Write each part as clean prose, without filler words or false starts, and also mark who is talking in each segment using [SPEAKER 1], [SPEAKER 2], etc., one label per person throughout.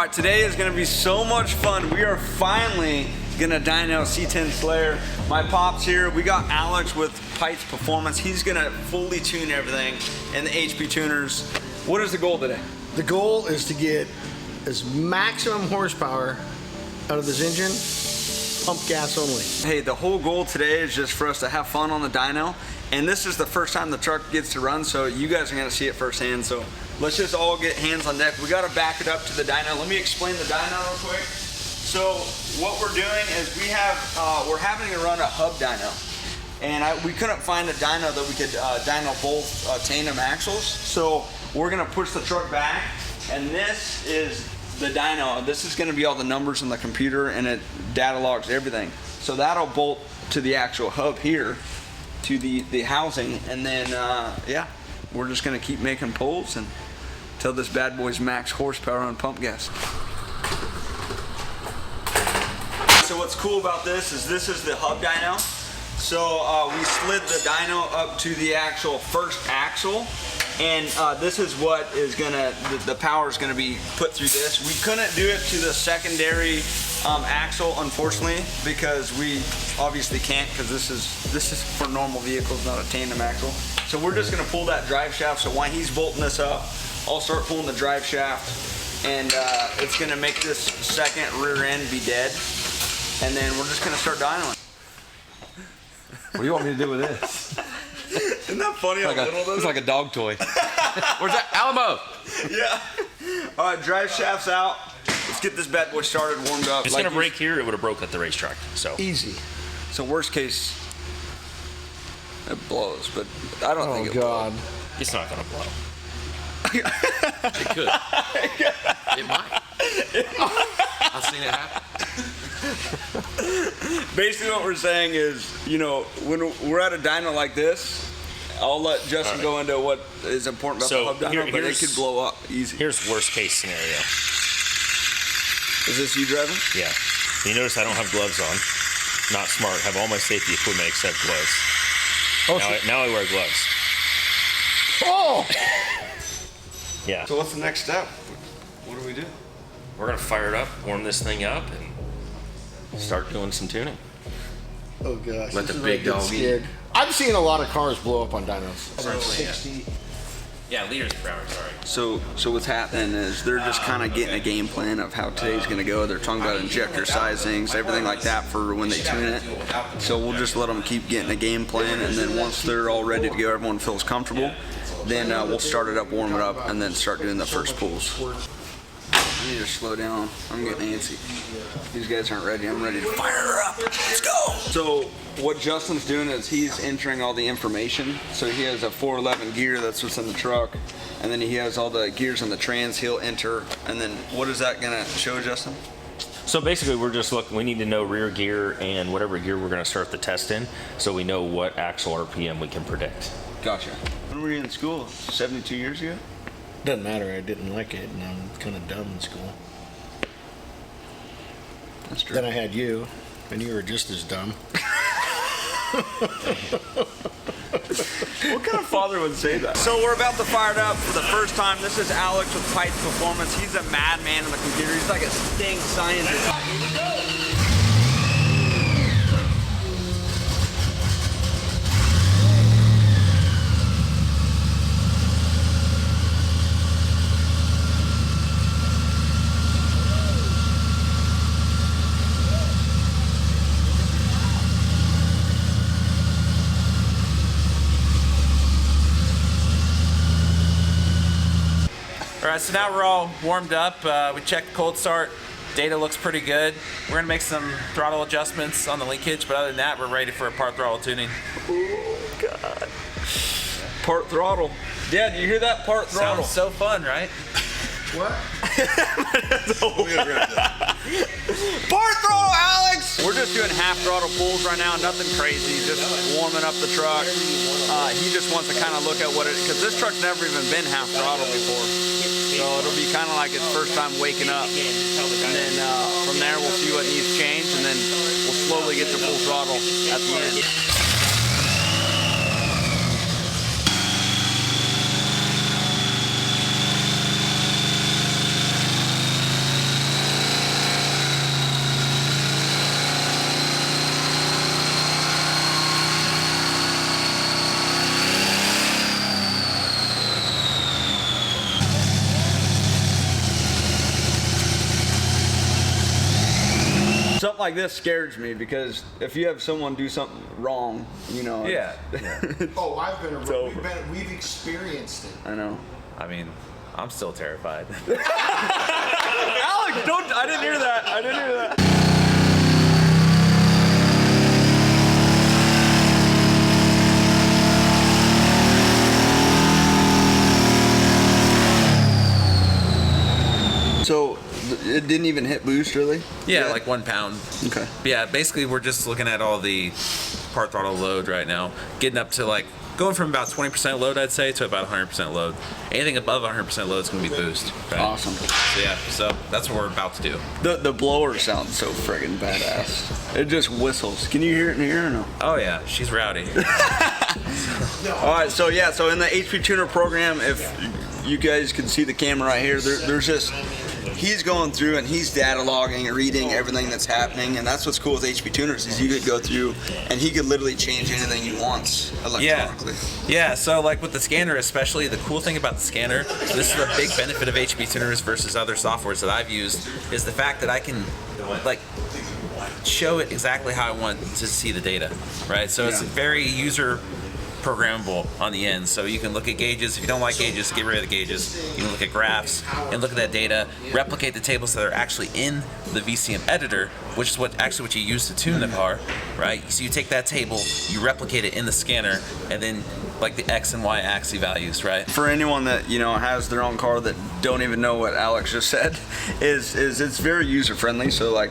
[SPEAKER 1] right, today is gonna be so much fun. We are finally gonna dyno C10 Slayer. My pop's here. We got Alex with PEITZ Performance. He's gonna fully tune everything and the HP tuners. What is the goal today?
[SPEAKER 2] The goal is to get as maximum horsepower out of this engine, pump gas only.
[SPEAKER 1] Hey, the whole goal today is just for us to have fun on the dyno. And this is the first time the truck gets to run, so you guys are gonna see it firsthand. So let's just all get hands on deck. We gotta back it up to the dyno. Let me explain the dyno real quick. So what we're doing is we're having to run a hub dyno. And we couldn't find a dyno that we could dyno both tandem axles. So we're gonna push the truck back, and this is the dyno. This is gonna be all the numbers in the computer, and it data logs everything. So that'll bolt to the actual hub here, to the housing, and then yeah, we're just gonna keep making pulls and until this bad boy's max horsepower on pump gas. So what's cool about this is the hub dyno. So we slid the dyno up to the actual first axle, and this is what is gonna, the power is gonna be put through this. We couldn't do it to the secondary axle, unfortunately, because we obviously can't, because this is for normal vehicles, not a tandem axle. So we're just gonna pull that drive shaft. So while he's bolting this up, I'll start pulling the drive shaft, and it's gonna make this second rear end be dead, and then we're just gonna start dynoing.
[SPEAKER 3] What do you want me to do with this?
[SPEAKER 1] Isn't that funny how little this is?
[SPEAKER 3] It's like a dog toy. Where's that? Alamo!
[SPEAKER 1] Yeah. All right, drive shaft's out. Let's get this bad boy started, warmed up.
[SPEAKER 4] It's gonna break here, it would have broke at the racetrack, so.
[SPEAKER 2] Easy.
[SPEAKER 1] So worst case, it blows, but I don't think it
[SPEAKER 2] God.
[SPEAKER 1] blows.
[SPEAKER 4] It's not gonna blow.
[SPEAKER 3] It could. It might. I've seen it happen.
[SPEAKER 1] Basically what we're saying is, you know, when we're at a dyno like this, I'll let Justin go into what is important about the hub dyno, but it could blow up easy.
[SPEAKER 4] Here's worst case scenario.
[SPEAKER 1] Is this you driving?
[SPEAKER 4] Yeah. You notice I don't have gloves on. Not smart. Have all my safety equipment except gloves. Oh, now I wear gloves.
[SPEAKER 2] Oh!
[SPEAKER 4] Yeah.
[SPEAKER 1] So what's the next step? What do we do?
[SPEAKER 4] We're gonna fire it up, warm this thing up, and start doing some tuning.
[SPEAKER 2] Oh gosh.
[SPEAKER 3] Let
[SPEAKER 2] this
[SPEAKER 3] the
[SPEAKER 2] is
[SPEAKER 3] big
[SPEAKER 2] like
[SPEAKER 3] dog
[SPEAKER 2] scared. I've seen a lot of cars blow up on dynos.
[SPEAKER 4] Certainly, yeah.
[SPEAKER 2] 60.
[SPEAKER 4] Yeah, liters per hour, sorry.
[SPEAKER 1] So what's happening is they're just kind of getting a game plan of how today's going to go. They're talking about injector sizings, everything like that for when they tune it. So we'll just let them keep getting a game plan, and then once they're all ready to go, everyone feels comfortable, then we'll start it up, warm it up, and then start doing the first pulls. I need to slow down. I'm getting antsy. These guys aren't ready. I'm ready to fire her up. Let's go. So what Justin's doing is he's entering all the information. So he has a 411 gear, that's what's in the truck. And then he has all the gears in the trans he'll enter. And then what is that gonna show, Justin?
[SPEAKER 4] So basically we're just looking, we need to know rear gear and whatever gear we're gonna start the test in, so we know what axle RPM we can predict.
[SPEAKER 1] Gotcha. When were you in school? 72 years ago?
[SPEAKER 2] Doesn't matter, I didn't like it, and I'm kind of dumb in school.
[SPEAKER 1] That's true.
[SPEAKER 2] Then I had you, and you were just as dumb.
[SPEAKER 1] What kind of father would say that? So we're about to fire it up for the first time. This is Alex with PEITZ Performance. He's a madman in the computer. He's like a sting scientist.
[SPEAKER 5] All right, so now we're all warmed up. We checked cold start. Data looks pretty good. We're gonna make some throttle adjustments on the linkage, but other than that, we're ready for a part throttle tuning.
[SPEAKER 1] Oh, God. Part throttle. Dad, you hear that? Part throttle.
[SPEAKER 5] Sounds so fun, right?
[SPEAKER 2] What?
[SPEAKER 1] Part throttle, Alex! We're just doing half throttle pulls right now, nothing crazy, just warming up the truck. He just wants to kind of look at what it, because this truck's never even been half throttle before. So it'll be kind of like its first time waking up. And then from there, we'll see what needs changed, and then we'll slowly get to full throttle at the end. like this scares me because if you have someone do something wrong, you know.
[SPEAKER 5] Yeah.
[SPEAKER 2] Oh, I've been
[SPEAKER 1] over.
[SPEAKER 2] we've experienced it.
[SPEAKER 1] I know.
[SPEAKER 5] I mean, I'm still terrified.
[SPEAKER 1] Alex, don't! I didn't hear that. I didn't hear that. So it didn't even hit boost, really?
[SPEAKER 5] Yeah, like 1 pound.
[SPEAKER 1] Okay.
[SPEAKER 5] Yeah, basically we're just looking at all the part throttle load right now, getting up to like going from about 20% load, I'd say, to about 100% load. Anything above 100% load is going to be boost. Right?
[SPEAKER 1] Awesome.
[SPEAKER 5] So yeah, so that's what we're about to do.
[SPEAKER 1] The blower sounds so friggin' badass. It just whistles. Can you hear it in here or no?
[SPEAKER 5] Oh yeah, she's rowdy.
[SPEAKER 1] All right, so yeah, so in the HP Tuner program, if you guys can see the camera right here, there's just, he's going through and he's data logging and reading everything that's happening, and that's what's cool with HP Tuners is you could go through and he could literally change anything he wants electronically.
[SPEAKER 5] Yeah, so like with the scanner especially, the cool thing about the scanner, this is a big benefit of HP Tuners versus other softwares that I've used, is the fact that I can like show it exactly how I want to see the data, right? So it's very user programmable on the end, so you can look at gauges. If you don't like gauges, get rid of the gauges. You can look at graphs and look at that data, replicate the tables that are actually in the VCM editor, which is what you use to tune the car, right? So you take that table, you replicate it in the scanner, and then like the X and Y axis values, right?
[SPEAKER 1] For anyone that has their own car that don't even know what Alex just said, is it's very user friendly. So like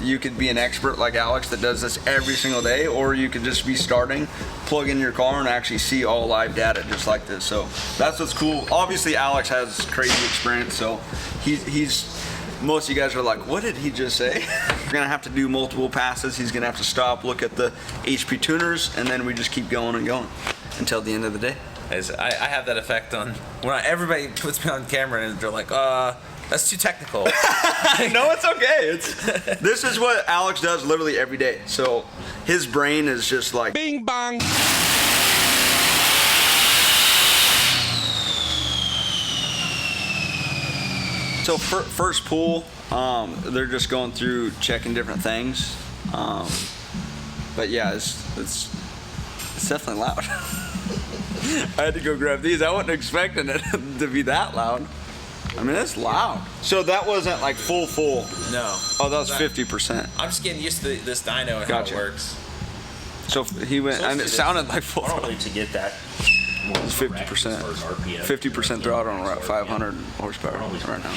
[SPEAKER 1] you could be an expert like Alex that does this every single day, or you could just be starting, plug in your car, and actually see all live data just like this. So that's what's cool. Obviously, Alex has crazy experience, so he's. Most of you guys are like, what did he just say? We're gonna have to do multiple passes. He's gonna have to stop, look at the HP Tuners, and then we just keep going and going until the end of the day.
[SPEAKER 5] I have that effect on when everybody puts me on camera and they're like, that's too technical.
[SPEAKER 1] No, it's okay. This is what Alex does literally every day. So his brain is just like
[SPEAKER 3] Bing bong.
[SPEAKER 1] So first pull, they're just going through checking different things. But yeah, it's definitely loud. I had to go grab these. I wasn't expecting it to be that loud. I mean, it's loud. So that wasn't like full.
[SPEAKER 5] No.
[SPEAKER 1] Oh, that was 50%.
[SPEAKER 5] I'm just getting used to this dyno and
[SPEAKER 1] Gotcha.
[SPEAKER 5] how it works.
[SPEAKER 1] So he went, and it sounded like full.
[SPEAKER 4] Probably to get that.
[SPEAKER 1] It's 50%. 50% throttle and we're at 500 horsepower right now.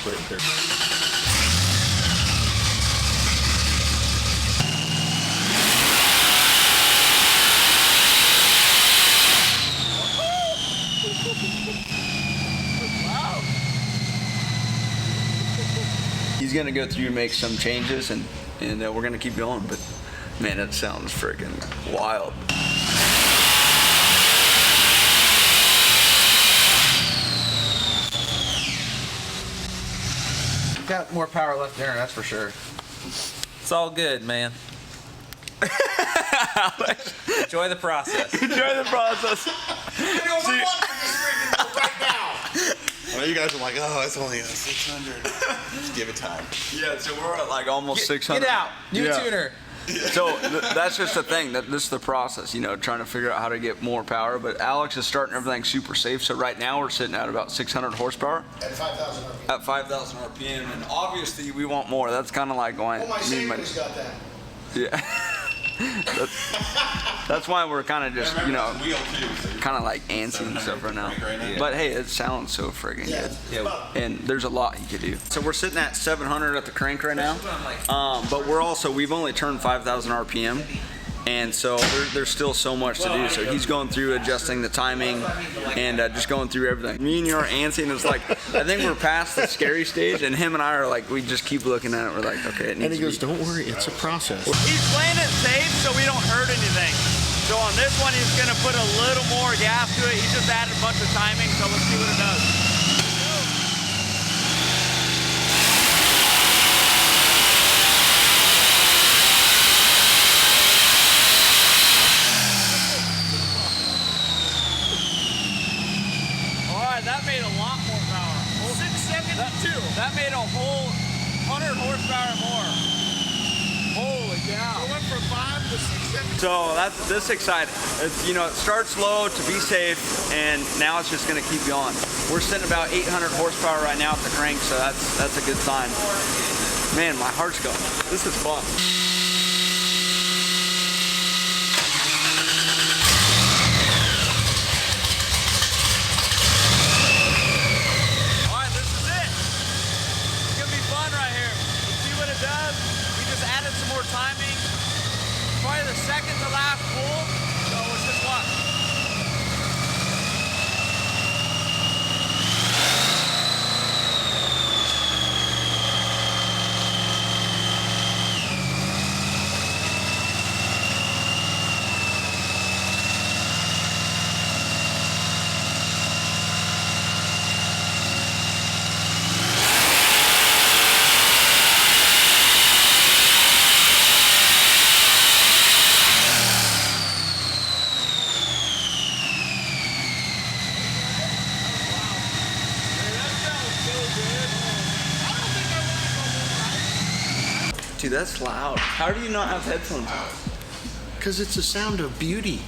[SPEAKER 1] He's gonna go through and make some changes, and we're gonna keep going. But man, it sounds freaking wild.
[SPEAKER 5] Got more power left there, that's for sure. It's all good, man. Enjoy the process.
[SPEAKER 1] Enjoy the process.
[SPEAKER 6] Well, you guys are like, oh, it's only 600. Just give it time.
[SPEAKER 1] Yeah, so we're at like almost 600.
[SPEAKER 5] Get out, new tuner.
[SPEAKER 1] So that's just the thing. This is the process, trying to figure out how to get more power. But Alex is starting everything super safe. So right now we're sitting at about 600 horsepower.
[SPEAKER 2] At 5,000 RPM.
[SPEAKER 1] At 5,000 RPM, and obviously we want more. That's kind of like going.
[SPEAKER 2] Well, my Saber's got that.
[SPEAKER 1] Yeah. That's why we're kind of just, kind of like antsy and stuff right now. But hey, it sounds so friggin' good.
[SPEAKER 5] Yeah.
[SPEAKER 1] And there's a lot you could do. So we're sitting at 700 at the crank right now. But we've only turned 5,000 RPM. And so there's still so much to do. So he's going through adjusting the timing and just going through everything. Me and you are antsy, and it's like, I think we're past the scary stage, and him and I are like, we just keep looking at it. We're like, okay, it needs
[SPEAKER 2] And he
[SPEAKER 1] to
[SPEAKER 2] goes,
[SPEAKER 1] be.
[SPEAKER 2] don't worry, it's a process.
[SPEAKER 1] He's playing it safe so we don't hurt anything. So on this one, he's gonna put a little more gas to it. He just added a bunch of timing, so let's see what it does. That made a lot more power. 672. That made a whole 100 horsepower more. Holy So this exciting. It's, you know, it starts low to be safe, and now it's just going to keep going. We're sitting about 800 horsepower right now at the crank, so that's a good sign. Man, my heart's going. This is fun. All right, this is it. It's going to be fun right here. Let's see what it does. We just added some more timing. Probably the second to last pull, so let's just watch. Dude, that's loud. How do you not have headphones on?
[SPEAKER 2] Because it's a sound of beauty.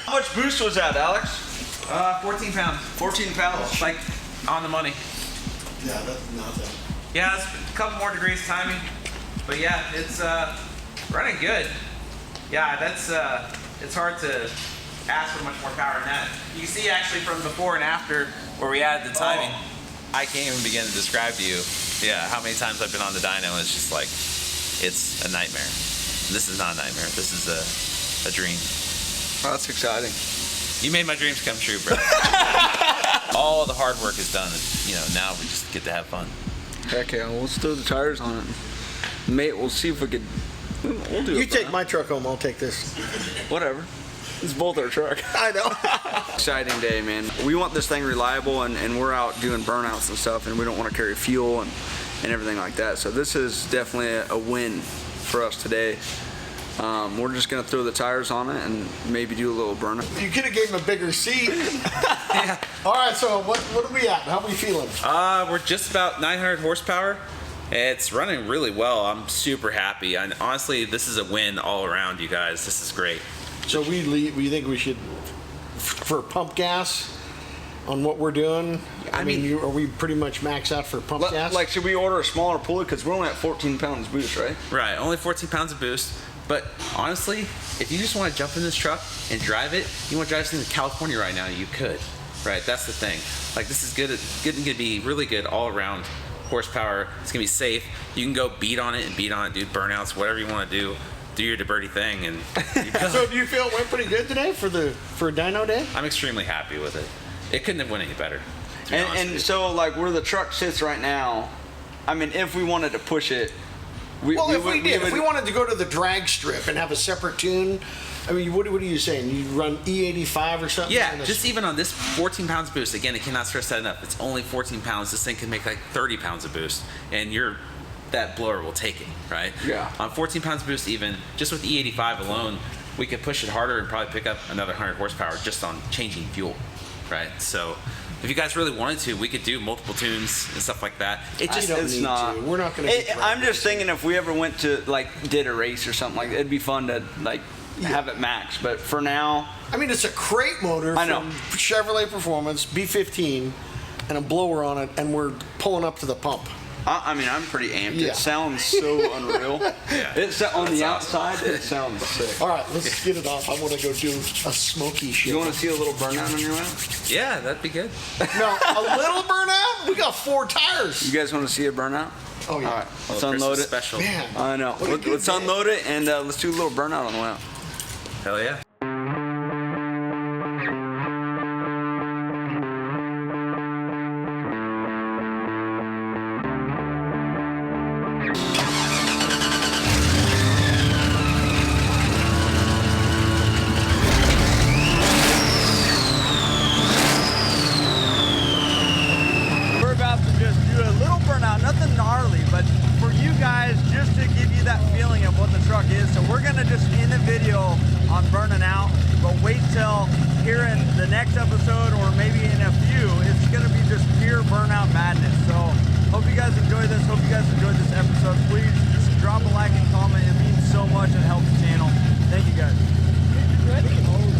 [SPEAKER 1] How much boost was that, Alex?
[SPEAKER 5] 14 pounds.
[SPEAKER 1] 14 pounds.
[SPEAKER 5] Like on the money.
[SPEAKER 2] Yeah, that's nothing.
[SPEAKER 5] Yeah, it's a couple more degrees timing, but yeah, it's running good. Yeah, that's it's hard to ask for much more power than that. You can see actually from before and after where we added the timing. I can't even begin to describe to you, yeah, how many times I've been on the dyno. And it's just like, it's a nightmare. This is not a nightmare. This is a dream.
[SPEAKER 1] Oh, that's exciting.
[SPEAKER 5] You made my dreams come true, bro. All the hard work is done. You know, now we just get to have fun.
[SPEAKER 1] Heck yeah, let's throw the tires on it. Mate, we'll see if we could. We'll do it.
[SPEAKER 2] You take my truck home, I'll take this.
[SPEAKER 1] Whatever. It's both our truck.
[SPEAKER 2] I know.
[SPEAKER 1] Exciting day, man. We want this thing reliable, and we're out doing burnouts and stuff, and we don't want to carry fuel and everything like that. So this is definitely a win for us today. We're just gonna throw the tires on it and maybe do a little burnout.
[SPEAKER 2] You could have gave him a bigger seat. Yeah. All right, so what are we at? How are we feeling?
[SPEAKER 5] We're just about 900 horsepower. It's running really well. I'm super happy. And honestly, this is a win all around, you guys. This is great.
[SPEAKER 2] So we think we should, for pump gas, on what we're doing. I mean, are we pretty much maxed out for pump gas?
[SPEAKER 1] Like, should we order a smaller pulley? Because we're only at 14 pounds boost, right?
[SPEAKER 5] Right, only 14 pounds of boost. But honestly, if you just want to jump in this truck and drive it, you want to drive this thing to California right now, you could. Right, that's the thing. Like, this is good and gonna be really good all around horsepower. It's gonna be safe. You can go beat on it, do burnouts, whatever you want to do. Do your DeBerti thing, and
[SPEAKER 2] So do you feel it went pretty good today for a dyno day?
[SPEAKER 5] I'm extremely happy with it. It couldn't have went any better.
[SPEAKER 1] And so, like, where the truck sits right now, I mean, if we wanted to push it, if we
[SPEAKER 2] wanted to go to the drag strip and have a separate tune, I mean, what are you saying? You run E85 or something?
[SPEAKER 5] Yeah, just even on this 14 pounds boost, again, I cannot stress that enough. It's only 14 pounds. This thing can make like 30 pounds of boost, and that blower will take it, right?
[SPEAKER 1] Yeah.
[SPEAKER 5] On 14 pounds boost, even just with E85 alone, we could push it harder and probably pick up another 100 horsepower just on changing fuel, right? So if you guys really wanted to, we could do multiple tunes and stuff like that.
[SPEAKER 1] It's not.
[SPEAKER 2] We're not going to.
[SPEAKER 1] I'm just thinking if we ever went to, like, did a race or something like that, it'd be fun to, like, have it max. But for now,
[SPEAKER 2] I mean, it's a crate motor from Chevrolet Performance B15 and a blower on it, and we're pulling up to the pump.
[SPEAKER 1] I mean, I'm pretty amped.
[SPEAKER 2] Yeah.
[SPEAKER 1] It sounds so unreal.
[SPEAKER 5] Yeah.
[SPEAKER 1] On the outside, it sounds sick.
[SPEAKER 2] All right, let's get it off. I want to go do a smoky shit.
[SPEAKER 1] You want to see a little burnout on your way?
[SPEAKER 5] Yeah, that'd be good.
[SPEAKER 2] No, a little burnout? We got 4 tires.
[SPEAKER 1] You guys want to see a burnout?
[SPEAKER 2] Oh, yeah.
[SPEAKER 1] All right, let's
[SPEAKER 5] Little
[SPEAKER 1] unload
[SPEAKER 5] Christmas
[SPEAKER 1] it.
[SPEAKER 5] Special.
[SPEAKER 2] Man.
[SPEAKER 1] I know.
[SPEAKER 2] What a good
[SPEAKER 1] Let's
[SPEAKER 2] day.
[SPEAKER 1] unload it, and let's do a little burnout on the way out.
[SPEAKER 5] Hell yeah.
[SPEAKER 1] We're about to just do a little burnout, nothing gnarly, but for you guys, just to give you that feeling of what the truck is. So we're gonna just end the video on burning out, but wait till here in the next episode or maybe in a few, it's gonna be just pure burnout madness. So hope you guys enjoyed this. Hope you guys enjoyed this episode. Please just drop a like and comment. It means so much. It helps the channel. Thank you guys.
[SPEAKER 7] Ready?